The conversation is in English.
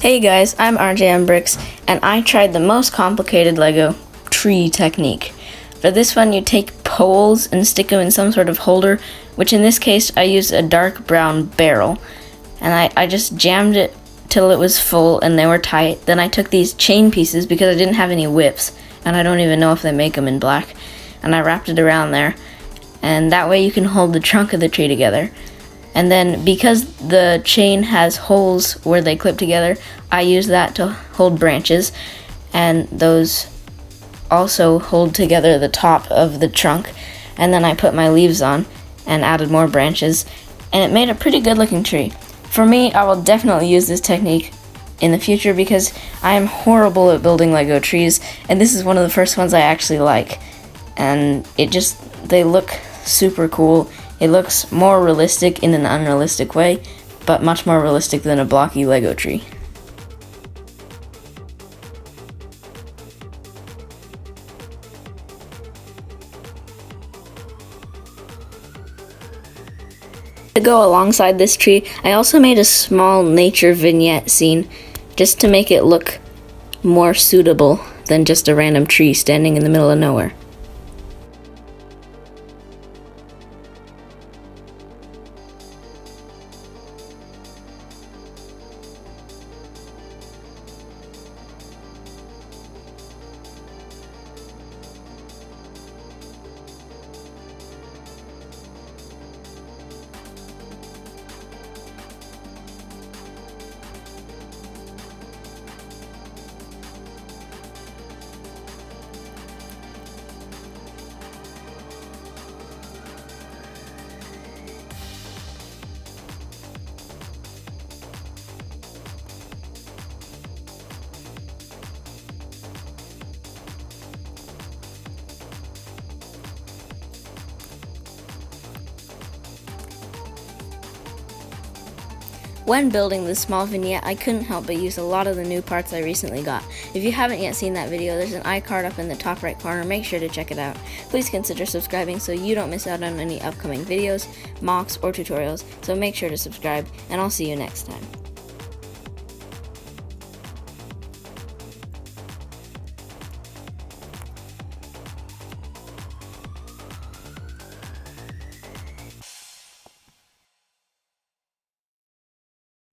Hey guys, I'm RJMBricks, and I tried the most complicated Lego tree technique. For this one, you take poles and stick them in some sort of holder, which in this case, I used a dark brown barrel. And I just jammed it till it was full and they were tight. Then I took these chain pieces because I didn't have any whips, and I don't even know if they make them in black. And I wrapped it around there, and that way you can hold the trunk of the tree together. And then because the chain has holes where they clip together, I use that to hold branches, and those also hold together the top of the trunk. And then I put my leaves on and added more branches, and it made a pretty good looking tree. For me, I will definitely use this technique in the future because I am horrible at building Lego trees, and this is one of the first ones I actually like. And they look super cool. It looks more realistic in an unrealistic way, but much more realistic than a blocky Lego tree. To go alongside this tree, I also made a small nature vignette scene just to make it look more suitable than just a random tree standing in the middle of nowhere. When building this small vignette, I couldn't help but use a lot of the new parts I recently got. If you haven't yet seen that video, there's an iCard up in the top right corner. Make sure to check it out. Please consider subscribing so you don't miss out on any upcoming videos, mocks, or tutorials. So make sure to subscribe, and I'll see you next time.